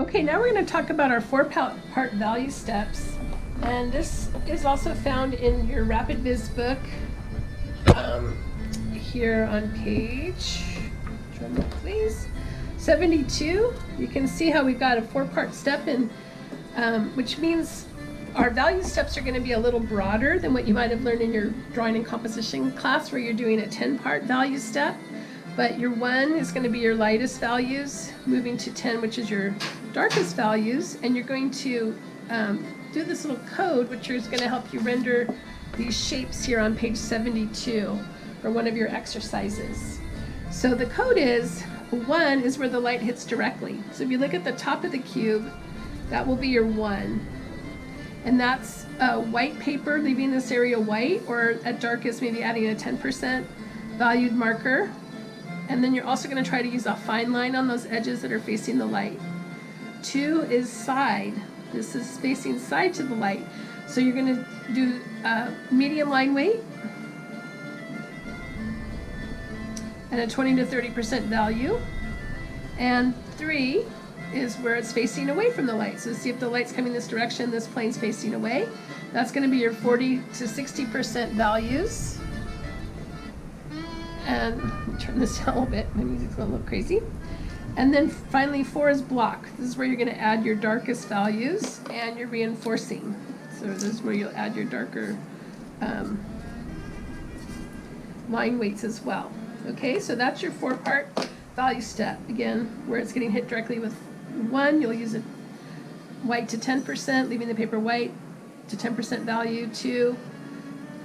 Okay, now we're going to talk about our four-part value steps, and this is also found in your RapidViz book here on page, drum roll please, 72. You can see how we've got a four-part step in, which means our value steps are going to be a little broader than what you might have learned in your drawing and composition class, where you're doing a 10-part value step. But your 1 is going to be your lightest values, moving to 10, which is your darkest values, and you're going to do this little code, which is going to help you render these shapes here on page 72 for one of your exercises. So the code is 1 is where the light hits directly. So if you look at the top of the cube, that will be your 1. And that's white paper, leaving this area white, or at darkest, maybe adding a 10% valued marker. And then you're also going to try to use a fine line on those edges that are facing the light. 2 is side. This is facing side to the light. So you're going to do medium line weight and a 20 to 30% value. And 3 is where it's facing away from the light. So see if the light's coming this direction, this plane's facing away. That's going to be your 40 to 60% values. And let me turn this down a little bit, my music's going a little crazy. And then finally 4 is block. This is where you're going to add your darkest values and your reinforcing. So this is where you'll add your darker line weights as well. Okay, so that's your 4-part value step. Again, where it's getting hit directly with 1, you'll use it white to 10%, leaving the paper white to 10% value. 2,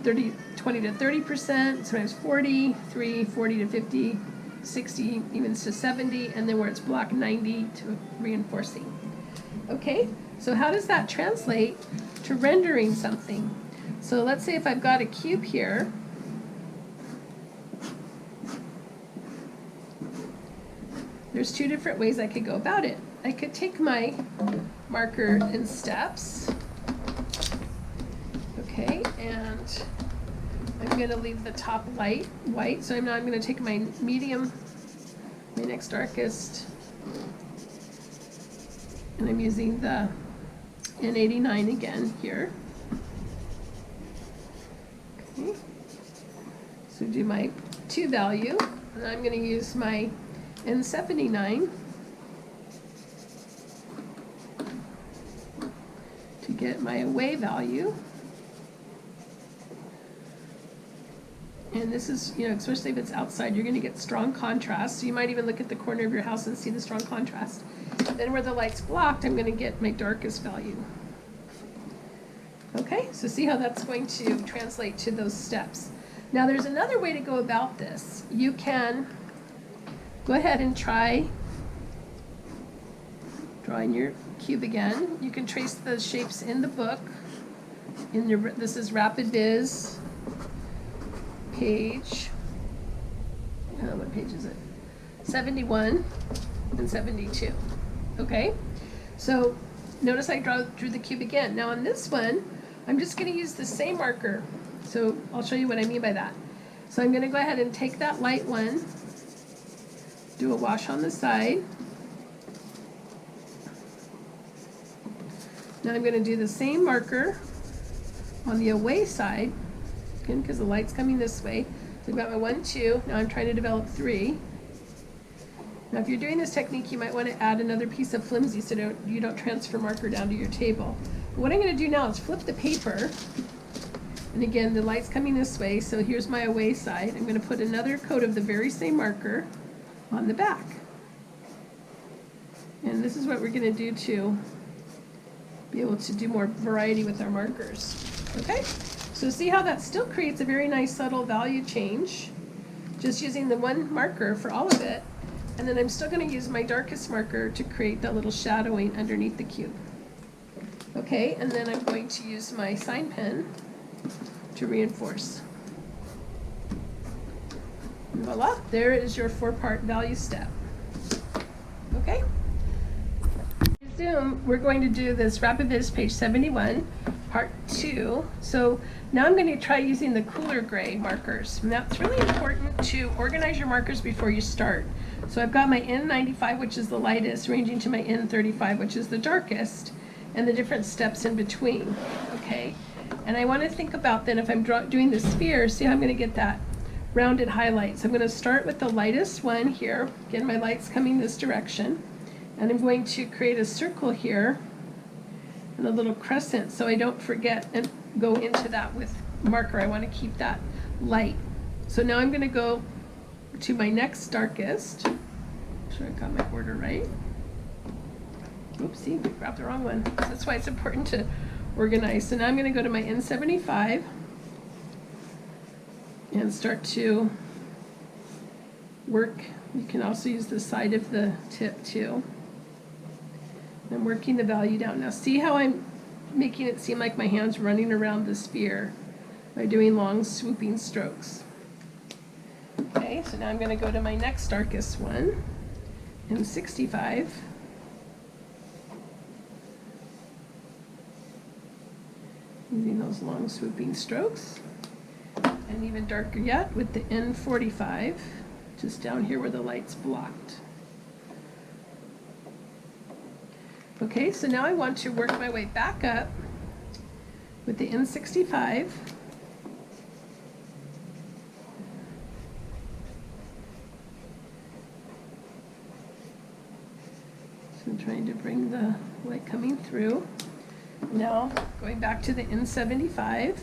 20 to 30%, sometimes 40, 3, 40 to 50, 60, even to 70, and then where it's block 90 to reinforcing. Okay, so how does that translate to rendering something? So let's say if I've got a cube here, there's 2 different ways I could go about it. I could take my marker in steps, okay, and I'm going to leave the top light white, so now I'm going to take my medium, my next darkest, and I'm using the N89 again here. Okay. So do my 2 value, and I'm going to use my N79 to get my away value. And this is, especially if it's outside, you're going to get strong contrast. So you might even look at the corner of your house and see the strong contrast. Then where the light's blocked, I'm going to get my darkest value. Okay, so see how that's going to translate to those steps. Now there's another way to go about this. You can go ahead and try drawing your cube again. You can trace the shapes in the book. This is RapidViz page, what page is it? 71 and 72. Okay, so notice I drew the cube again. Now on this one, I'm just going to use the same marker. So I'll show you what I mean by that. So I'm going to go ahead and take that light one, do a wash on the side. Now I'm going to do the same marker on the away side, because the light's coming this way. So I've got my 1, 2. Now I'm trying to develop 3. Now if you're doing this technique, you might want to add another piece of flimsy so you don't transfer marker down to your table. But what I'm going to do now is flip the paper. And again, the light's coming this way, so here's my away side. I'm going to put another coat of the very same marker on the back. And this is what we're going to do to be able to do more variety with our markers. Okay? So see how that still creates a very nice subtle value change, just using the one marker for all of it. And then I'm still going to use my darkest marker to create that little shadowing underneath the cube. Okay, and then I'm going to use my sign pen to reinforce. And voila, there is your 4-part value step. Okay? In Zoom, we're going to do this RapidViz page 71. Part 2. So now I'm going to try using the cooler gray markers. Now it's really important to organize your markers before you start. So I've got my N95, which is the lightest, ranging to my N35, which is the darkest, and the different steps in between, okay? And I want to think about then if I'm doing the sphere, see how I'm going to get that rounded highlight. So I'm going to start with the lightest one here. Again, my light's coming this direction. And I'm going to create a circle here and a little crescent so I don't forget and go into that with marker. I want to keep that light. So now I'm going to go to my next darkest. Make sure I got my order right. Oopsie, I grabbed the wrong one. That's why it's important to organize. So now I'm going to go to my N75 and start to work. You can also use the side of the tip too. I'm working the value down. Now see how I'm making it seem like my hand's running around the sphere by doing long swooping strokes. Okay, so now I'm going to go to my next darkest one, N65. Using those long swooping strokes. And even darker yet with the N45, just down here where the light's blocked. Okay, so now I want to work my way back up with the N65. So I'm trying to bring the light coming through. Now going back to the N75.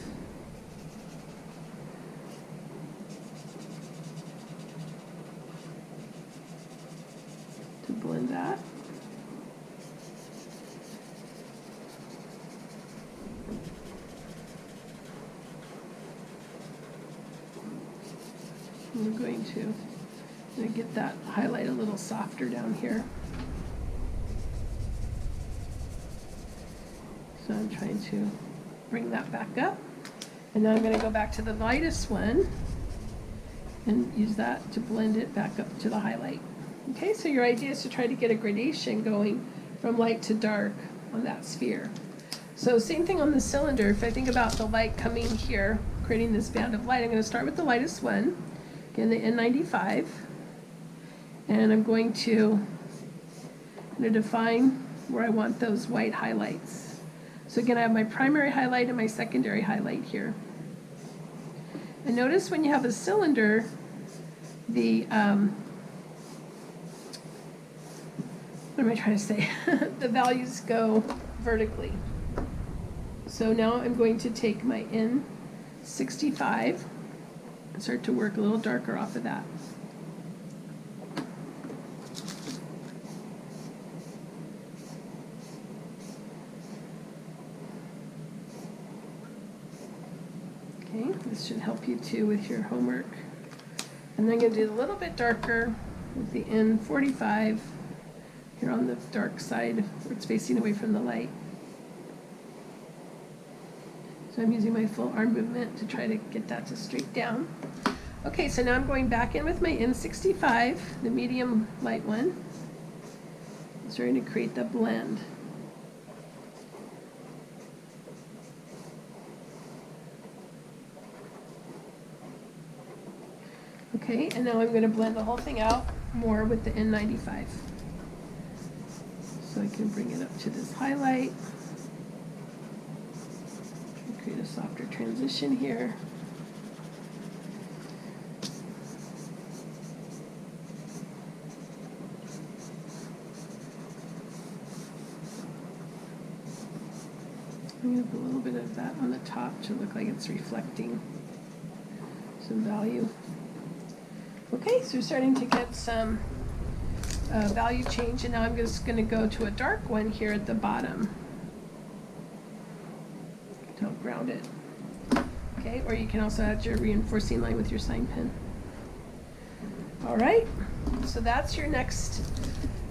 To blend that. We're going to get that highlight a little softer down here. So I'm trying to bring that back up. And now I'm going to go back to the lightest one and use that to blend it back up to the highlight. Okay, so your idea is to try to get a gradation going from light to dark on that sphere. So same thing on the cylinder. If I think about the light coming here, creating this band of light, I'm going to start with the lightest one. Again, the N95, and I'm going to define where I want those white highlights. So again, I have my primary highlight and my secondary highlight here. And notice when you have a cylinder, the, what am I trying to say? The values go vertically. So now I'm going to take my N65 and start to work a little darker off of that. Okay, this should help you too with your homework. And then I'm going to do a little bit darker with the N45 here on the dark side where it's facing away from the light. So I'm using my full arm movement to try to get that to straight down. Okay, so now I'm going back in with my N65, the medium light one. I'm starting to create the blend. Okay, and now I'm going to blend the whole thing out more with the N95. So I can bring it up to this highlight. Create a softer transition here. I'm going to put a little bit of that on the top to look like it's reflecting some value. Okay, so we're starting to get some value change, and now I'm just going to go to a dark one here at the bottom. Don't ground it. Okay, or you can also add your reinforcing line with your sign pen. All right, so that's your next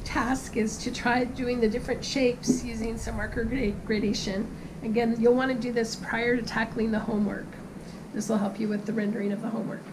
task, is to try doing the different shapes using some marker gradation. Again, you'll want to do this prior to tackling the homework. This will help you with the rendering of the homework.